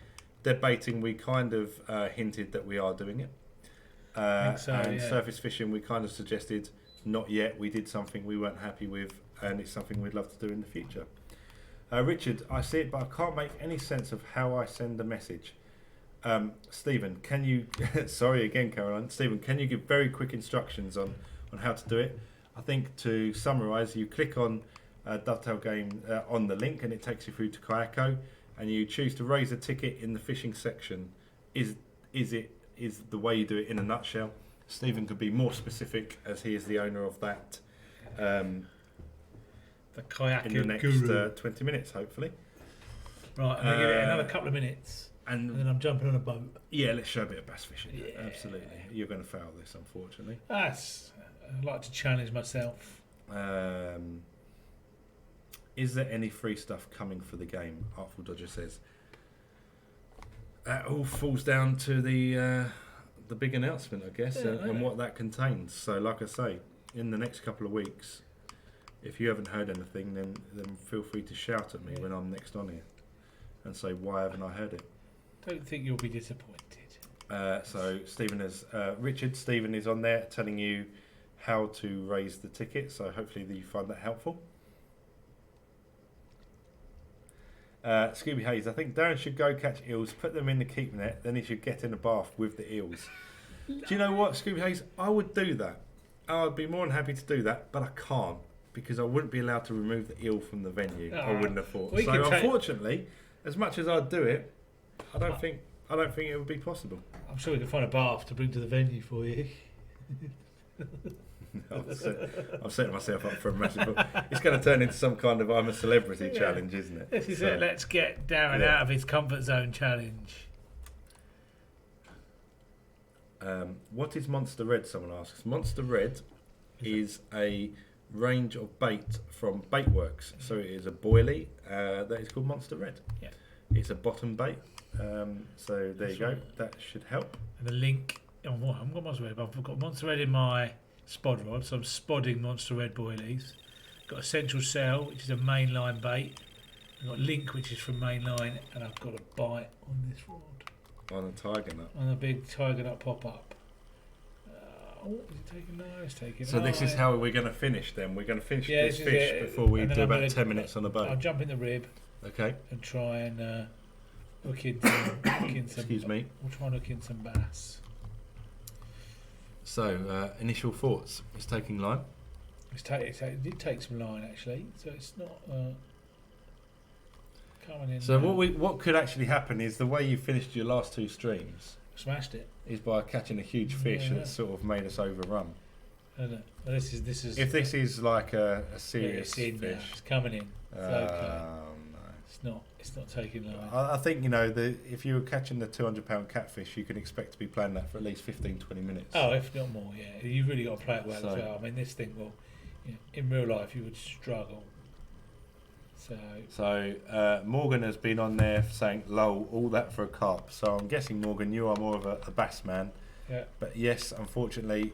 Dead baiting, we kind of hinted that we are doing it. Surface fishing, we kind of suggested not yet. We did something we weren't happy with, and it's something we'd love to do in the future. Richard, I see it, but I can't make any sense of how I send a message. Stephen, can you... sorry again, Caroline. Stephen, can you give very quick instructions on how to do it? I think to summarise, you click on Dovetail Game on the link, and it takes you through to Kayako, and you choose to raise a ticket in the fishing section. Is the way you do it in a nutshell. Stephen could be more specific, as he is the owner of that. The kayak in the next 20 minutes, hopefully. Right, I'm going to give it another couple of minutes, and then I'm jumping on a boat. Yeah, let's show a bit of bass fishing. Yeah. Absolutely. You're going to fail this, unfortunately. I like to challenge myself. Is there any free stuff coming for the game? Artful Dodger says. That all falls down to the big announcement, I guess, and what that contains. So, like I say, in the next couple of weeks, if you haven't heard anything, then feel free to shout at me when I'm next on here and say, why haven't I heard it? Don't think you'll be disappointed. So Stephen Stephen is on there telling you how to raise the ticket, so hopefully you find that helpful. Scooby Hayes, I think Darren should go catch eels, put them in the keep net, then he should get in a bath with the eels. Do you know what, Scooby Hayes? I would do that. I'd be more than happy to do that, but I can't, because I wouldn't be allowed to remove the eel from the venue. I wouldn't have thought. So unfortunately, as much as I'd do it, I don't think it would be possible. I'm sure we can find a bath to bring to the venue for you. I'm setting myself up for a massive... It's going to turn into some kind of I'm a celebrity challenge, isn't it? This is it. Let's get Darren out of his comfort zone challenge. What is Monster Red, someone asks. Monster Red is a range of bait from Baitworks. So it is a boilie that is called Monster Red. Yeah. It's a bottom bait. So there you go. That should help. And the link... I haven't got Monster Red, but I've got Monster Red in my spod rod, so I'm spodding Monster Red boilies. Got Essential Cell, which is a mainline bait. I've got Link, which is from mainline, and I've got a bite on this rod. On a tiger nut. On a big tiger nut pop-up. Is it taking? No, it's taking. So this is how we're going to finish then. We're going to finish this fish before we do about 10 minutes on the boat. I'll jump in the rib. Okay. And try and hook in some... Excuse me. We'll try and hook in some bass. So, initial thoughts. It's taking line. It did take some line, actually. So it's not... coming in. So what could actually happen is the way you finished your last 2 streams smashed it is by catching a huge fish that's sort of made us overrun. Well, this is. If this is like a serious fish, it's coming in. It's okay. No. It's not taking long. I think if you were catching the £200 catfish, you can expect to be playing that for at least 15-20 minutes. Oh, if not more, yeah. You've really got to play it well as well. I mean, this thing will, in real life, you would struggle. So Morgan has been on there saying, "Lol, all that for a carp." So I'm guessing, Morgan, you are more of a bass man. Yeah. But yes, unfortunately,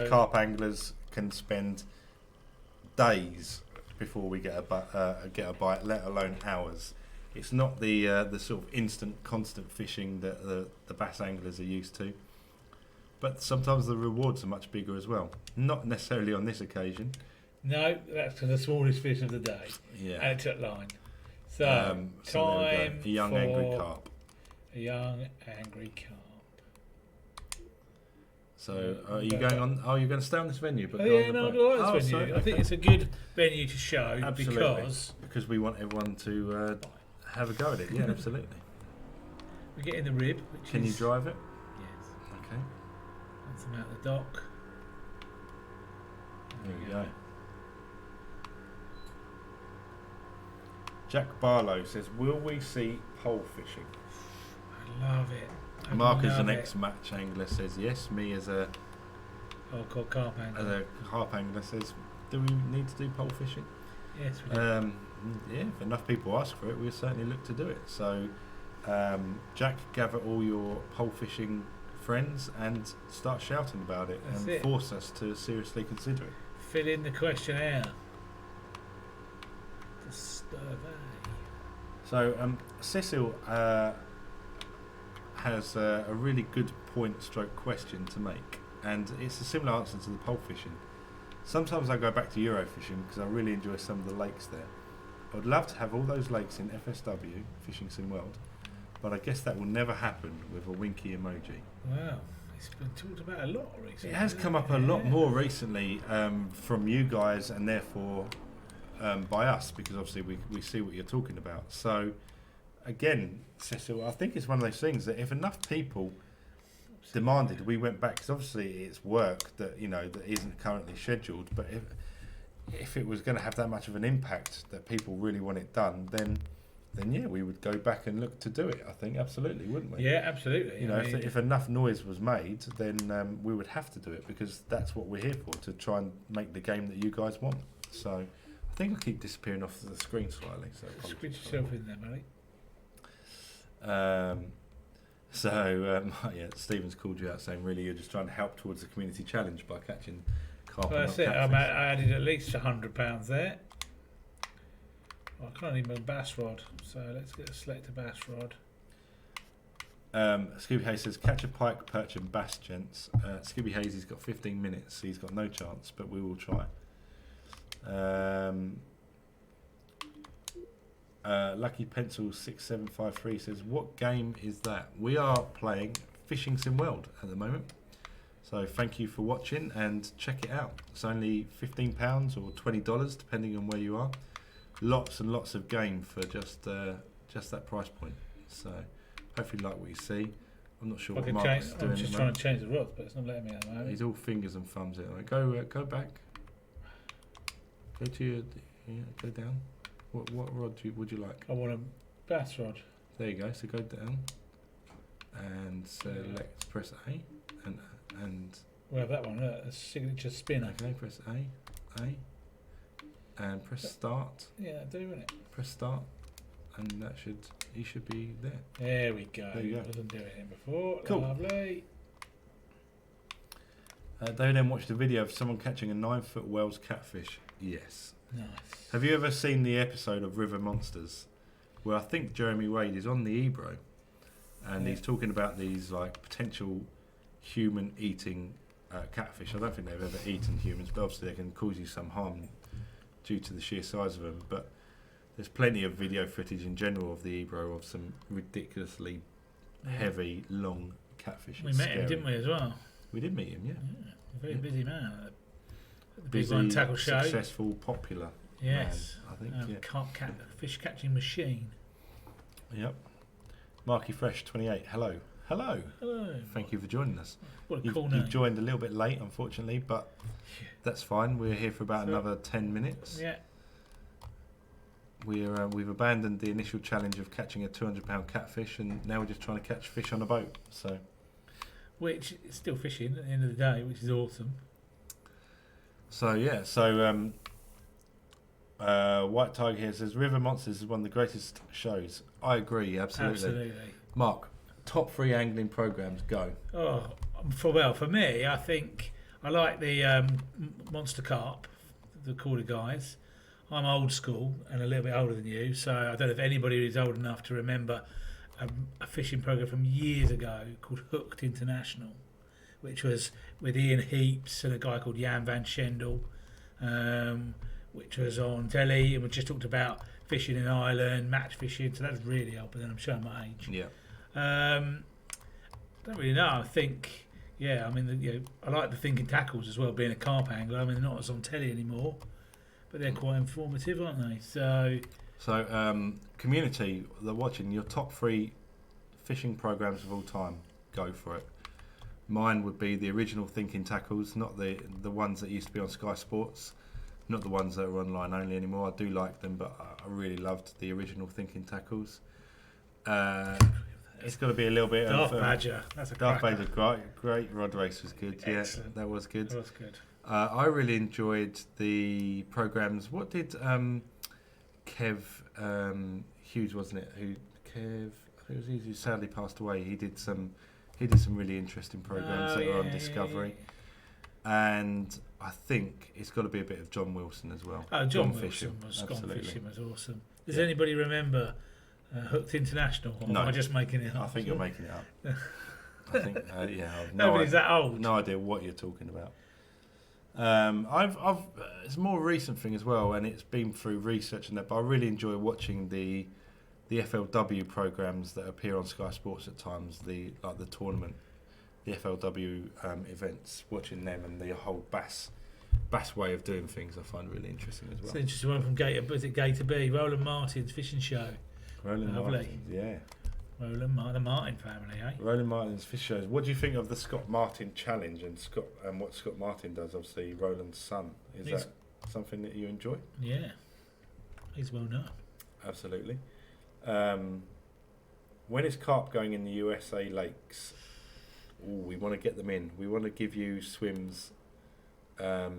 carp anglers can spend days before we get a bite, let alone hours. It's not the sort of instant, constant fishing that the bass anglers are used to. But sometimes the rewards are much bigger as well. Not necessarily on this occasion. No, that's the smallest fish of the day. Yeah. And it's at line. So time a young angry carp. A young angry carp. So are you going on? Oh, you're going to stay on this venue? But I like this venue. I think it's a good venue to show because we want everyone to have a go at it. Yeah, absolutely. We get in the rib. Can you drive it? Yes. Okay. That's them out the dock. There we go. Jack Barlow says, "Will we see pole fishing?" I love it. Mark as an ex-match angler says yes. Me as a carp angler. As a carp angler says, do we need to do pole fishing? Yes, we do. Yeah, if enough people ask for it, we'll certainly look to do it. So, Jack, gather all your pole fishing friends and start shouting about it. That's and force us to seriously consider it. Fill in the questionnaire. The survey. So, Cecil has a really good point-stroke question to make, and it's a similar answer to the pole fishing. Sometimes I go back to Euro fishing because I really enjoy some of the lakes there. I would love to have all those lakes in FSW, Fishing Sim World, but I guess that will never happen with a winky emoji. Wow, it's been talked about a lot recently. It has come up a lot more recently from you guys, and therefore by us, because obviously we see what you're talking about. So again, Cecil, I think it's one of those things that if enough people demanded, we went back, because obviously it's work that that isn't currently scheduled. But if it was going to have that much of an impact that people really want it done, then yeah, we would go back and look to do it. I think absolutely, wouldn't we? Yeah, absolutely. If enough noise was made, then we would have to do it, because that's what we're here for, to try and make the game that you guys want. So I think I keep disappearing off the screen slightly. So squeeze yourself in there, mate. Yeah, Stephen's called you out saying, really, you're just trying to help towards the community challenge by catching carp. Well, that's it. I added at least £100 there. Well, I can't even bass rod, so let's get a select a bass rod. Scooby Hayes says, catch a pike, perch and bass, gents. Scooby Hayes, he's got 15 minutes, so he's got no chance, but we will try. Lucky Pencil 6753 says, what game is that? We are playing Fishing Sim World at the moment, so thank you for watching and check it out. It's only £15 or $20 depending on where you are. Lots and lots of game for just that price point. So hopefully you like what you see. I'm not sure what Mark's doing. I'm just trying to change the rods, but it's not letting me at the moment. He's all fingers and thumbs. Go back. Go to your go down. What rod would you like? I want a bass rod. There you go. So go down and select. Press A and. We'll have that one. A signature spinner. Okay. Press A, and press start. Yeah, do it. Press start, and that he should be there. There we go. There you go. Wasn't doing it before. Cool. Lovely. They then watched a video of someone catching a 9-foot Wells catfish. Yes. Nice. Have you ever seen the episode of River Monsters, where I think Jeremy Wade is on the Ebro, and he's talking about these like potential human-eating catfish? I don't think they've ever eaten humans, but obviously they can cause you some harm due to the sheer size of them. But there's plenty of video footage in general of the Ebro of some ridiculously heavy, long catfish. We met him, didn't we, as well? We did meet him, yeah. Very busy man. The busy, big one tackle show. Successful, popular. Yes. Man, I think. Fish catching machine. Yep. Marky Fresh 28. Hello. Hello. Hello. Thank you for joining us. What a cool name. You've joined a little bit late, unfortunately, but that's fine. We're here for about another 10 minutes. Yeah. We've abandoned the initial challenge of catching a 200-pound catfish, and now we're just trying to catch fish on a boat. So, which is still fishing at the end of the day, which is awesome. So yeah. So White Tiger here says River Monsters is one of the greatest shows. I agree, absolutely. Mark, top 3 angling programs, go. Oh, for me, I think I like the Monster Carp, the Calder guys. I'm old school and a little bit older than you, so I don't know if anybody is old enough to remember a fishing program from years ago called Hooked International, which was with Ian Heaps and a guy called Jan van Schendel, which was on telly, and we just talked about fishing in Ireland, match fishing, so that's really old, but then I'm showing my age. Yeah. Don't really know. I think, I mean, I like the thinking tackles as well, being a carp angler. I mean, they're not as on telly anymore, but they're quite informative, aren't they? So community, they're watching your top 3 fishing programs of all time. Go for it. Mine would be the original thinking tackles, not the ones that used to be on Sky Sports, not the ones that are online only anymore. I do like them, but I really loved the original thinking tackles. It's got to be a little bit Darth Badger. That's a Darth cracker. Badger, great rod race was good. Excellent. Yeah, that was good. That was good. I really enjoyed the programs. What did Kev Hughes, wasn't it? I think it was he who sadly passed away. He did some really interesting programs that were on Discovery. And I think it's got to be a bit of John Wilson as well. Oh, John Wilson was Gone Fishing was awesome. Does anybody remember Hooked International? Or no. am I just making it up? I think you're making it up. I think, I've Nobody's that old. No idea what you're talking about. It's a more recent thing as well, and it's been through research and that. But I really enjoy watching the FLW programs that appear on Sky Sports at times. The tournament, the FLW events. Watching them and the whole bass way of doing things, I find really interesting as well. It's an interesting one from Gator B. Roland Martin's fishing show. Roland Lovely. Martin, yeah. The Martin family, eh? Roland Martin's fish shows. What do you think of the Scott Martin challenge and what Scott Martin does? Obviously, Roland's son. Is that something that you enjoy? Yeah, he's well known. Absolutely. When is carp going in the USA lakes? We want to get them in. We want to give you swims to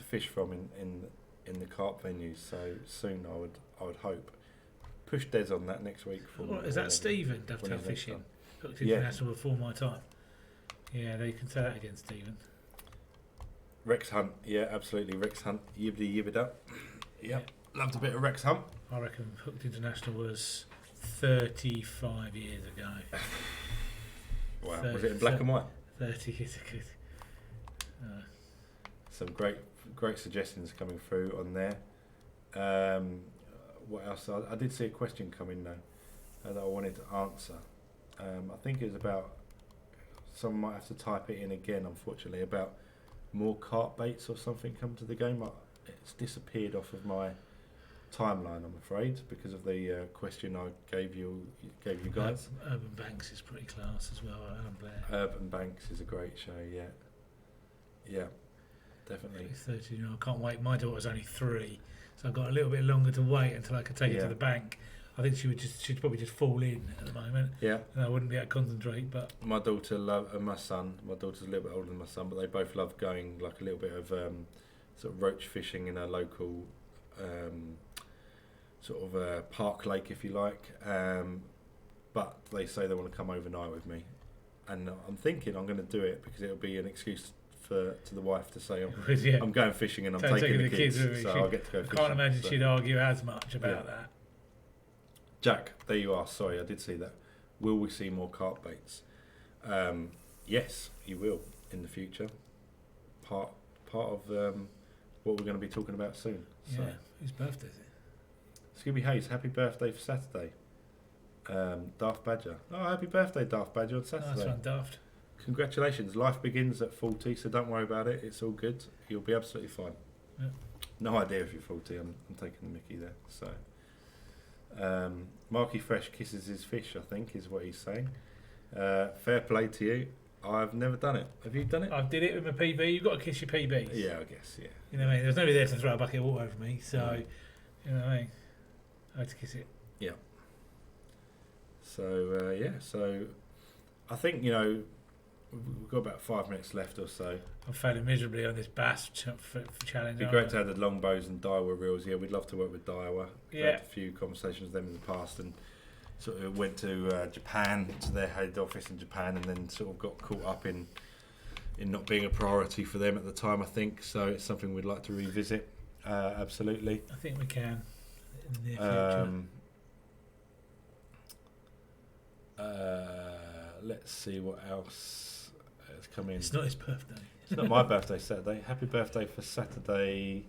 fish from in the carp venues. So soon, I would hope. Push Des on that next week. Is that Stephen Dovetail Fishing? Hooked International before my time. Yeah, they can say that again, Stephen. Rex Hunt, yeah, absolutely. Rex Hunt, yibbity up. Yep, loved a bit of Rex Hunt. I reckon Hooked International was 35 years ago. Wow, was it in black and white? 30 years ago. Some great suggestions coming through on there. What else? I did see a question come in though that I wanted to answer. I think it was about, someone might have to type it in again, unfortunately, about more carp baits or something come to the game. It's disappeared off of my timeline, I'm afraid, because of the question I gave you guys. Urban Banks is pretty class as well. Alan Blair. Urban Banks is a great show. Yeah, definitely. 30, I can't wait. My daughter's only 3, so I've got a little bit longer to wait until I could take her to the bank. I think she'd probably just fall in at the moment. Yeah. And I wouldn't be able to concentrate. But my daughter and my son. My daughter's a little bit older than my son, but they both love going like a little bit of sort of roach fishing in a local sort of park lake, if you like. But they say they want to come overnight with me, and I'm thinking I'm going to do it because it'll be an excuse to the wife to say I'm going fishing and I'm taking the kids with me. So I'll get to go fishing. I can't imagine she'd argue as much about that. Jack, there you are. Sorry, I did see that. Will we see more carp baits? Yes, you will in the future. Part of what we're going to be talking about soon. So. Yeah. Whose birthday is it? Scooby Hayes, happy birthday for Saturday. Daft Badger. Oh, happy birthday, Daft Badger, on Saturday. Nice one, Daft. Congratulations. Life begins at 40, so don't worry about it. It's all good. You'll be absolutely fine. Yeah. No idea if you're 40. I'm taking the mickey there. So, Marky Fresh kisses his fish, I think, is what he's saying. Fair play to you. I've never done it. Have you done it? I did it with my PB. You've got to kiss your PBs. Yeah, I guess, yeah. You know what I mean? There's nobody there to throw a bucket of water over me, so, you know what I mean? I had to kiss it. Yeah. So, so I think, you know, we've got about 5 minutes left or so. I'm failing miserably on this bass challenge. It'd be great to have the longbows and Daiwa reels. Yeah, we'd love to work with Daiwa. We've had a few conversations with them in the past and sort of went to Japan, to their head office in Japan, and then sort of got caught up in not being a priority for them at the time, I think. So it's something we'd like to revisit. Absolutely. I think we can in the near future. Let's see what else has come in. It's not his birthday. It's not my birthday, Saturday. Happy birthday for Saturday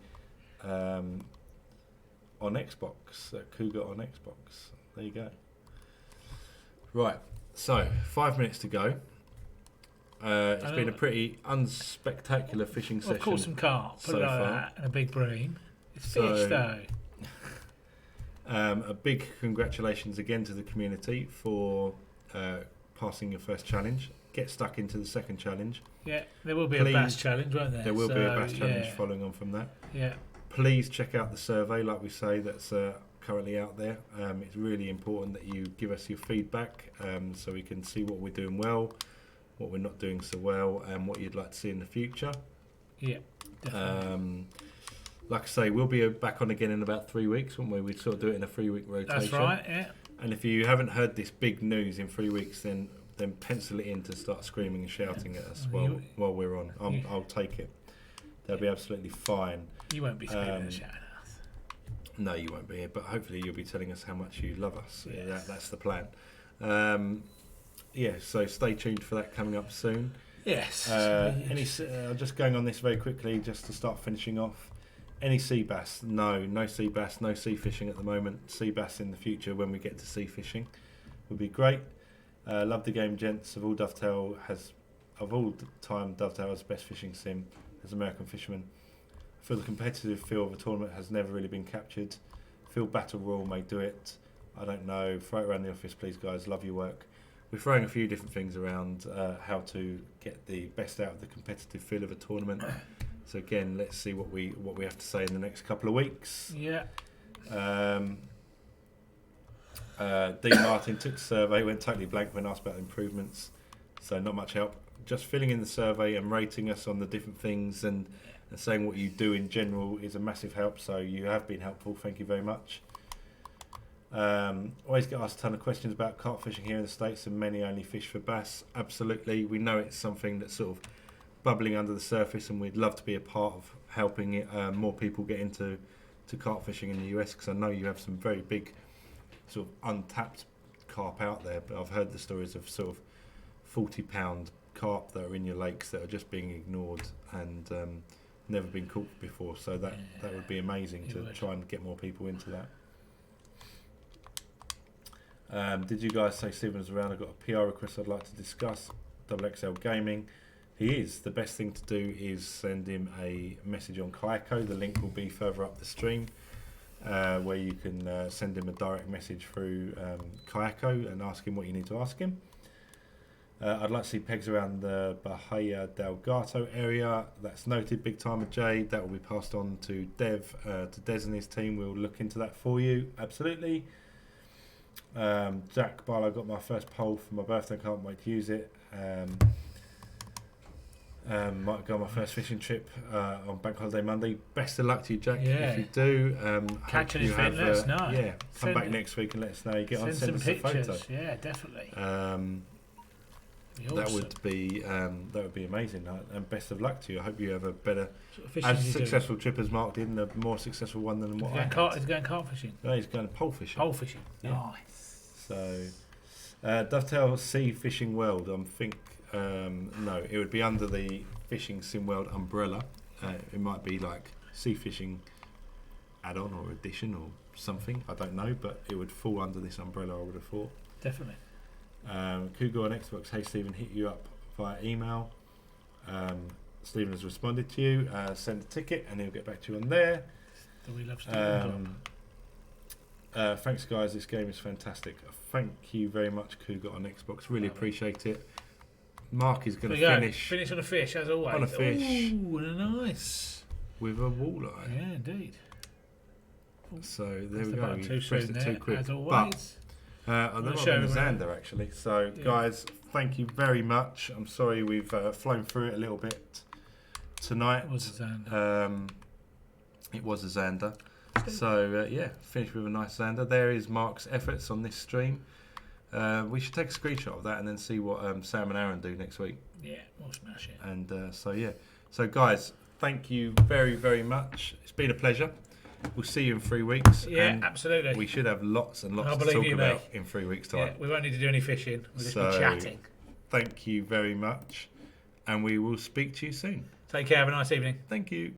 on Xbox, Cougar on Xbox. There you go. Right, so 5 minutes to go. It's been a pretty unspectacular fishing session. I've caught some carp, put it like that, and a big bream. It's fish though. A big congratulations again to the community for passing your first challenge. Get stuck into the second challenge. Yeah, there will be a bass challenge, won't there? There will be a bass challenge following on from that. Yeah. Please check out the survey, like we say, that's currently out there. It's really important that you give us your feedback so we can see what we're doing well, what we're not doing so well, and what you'd like to see in the future. Yeah, definitely. Like I say, we'll be back on again in about 3 weeks, won't we? We'd sort of do it in a 3-week rotation. That's right, yeah. And if you haven't heard this big news in 3 weeks, then pencil it in to start screaming and shouting at us while we're on. I'll take it. That'll be absolutely fine. You won't be screaming and shouting at us. No, you won't be. But hopefully you'll be telling us how much you love us. Yes. Yeah, that's the plan. So stay tuned for that coming up soon. Yes. Just going on this very quickly, just to start finishing off. Any sea bass? No sea bass, no sea fishing at the moment. Sea bass in the future when we get to sea fishing would be great. Love the game, gents. Of all time, Dovetail has the best fishing sim as American fisherman. I feel the competitive feel of a tournament has never really been captured. I feel Battle Royal may do it. I don't know. Throw it around the office, please, guys. Love your work. We're throwing a few different things around how to get the best out of the competitive feel of a tournament. So again, let's see what we have to say in the next couple of weeks. Yeah. Dean Martin took the survey, went totally blank when asked about improvements, so not much help. Just filling in the survey and rating us on the different things and saying what you do in general is a massive help, so you have been helpful. Thank you very much. Always get asked a ton of questions about carp fishing here in the States, and many only fish for bass. Absolutely, we know it's something that's sort of bubbling under the surface, and we'd love to be a part of helping it, more people get into carp fishing in the US, because I know you have some very big sort of untapped carp out there, but I've heard the stories of sort of 40-pound carp that are in your lakes that are just being ignored and never been caught before, so that would be amazing to try and get more people into that. Did you guys say Stephen was around? I've got a PR request I'd like to discuss. XXL Gaming. He is. The best thing to do is send him a message on Kaiko. The link will be further up the stream, where you can send him a direct message through Kaiko and ask him what you need to ask him. I'd like to see pegs around the Bahia del Gato area. That's noted. Big time of Jade. That will be passed on to Des and his team. We'll look into that for you. Absolutely. Jack Barlow got my first pole for my birthday. Can't wait to use it. Might go on my first fishing trip on Bank Holiday Monday. Best of luck to you, Jack. If you do, catching his fin, let us know. Yeah, come back next week and let us know. You get on, send us some pictures. A photo. Yeah, definitely. That would be amazing. And best of luck to you. I hope you have a better, sort of as successful trip as marked in, a more successful one than what I had. He's going carp fishing. No, he's going pole fishing. Pole fishing. Yeah. Nice. So, Dovetail Sea Fishing World. I think. No, it would be under the Fishing Sim World umbrella. It might be like Sea Fishing add-on or addition or something. I don't know, but it would fall under this umbrella, I would have thought. Definitely. Cougar on Xbox. Hey Stephen, hit you up via email. Stephen has responded to you. Send a ticket and he'll get back to you on there. Do we love Stephen? Thanks, guys. This game is fantastic. Thank you very much, Cougar, on Xbox. Really appreciate it. Mark is going to finish on a fish, as always. On a fish. Ooh, nice. With a walleye. Yeah, indeed. So there we go. Too soon there, too quick. as always. But I'm not on Xander, actually. So, guys, thank you very much. I'm sorry we've flown through it a little bit tonight. It was a Xander. It was a Xander. So, finished with a nice Xander. There is Mark's efforts on this stream. We should take a screenshot of that and then see what Sam and Aaron do next week. Yeah, we'll smash it. And So, guys, thank you very, very much. It's been a pleasure. We'll see you in 3 weeks. Yeah, and absolutely. We should have lots and lots to talk about in 3 weeks' time. Yeah, we won't need to do any fishing. We'll just be chatting. Thank you very much. And we will speak to you soon. Take care. Have a nice evening. Thank you.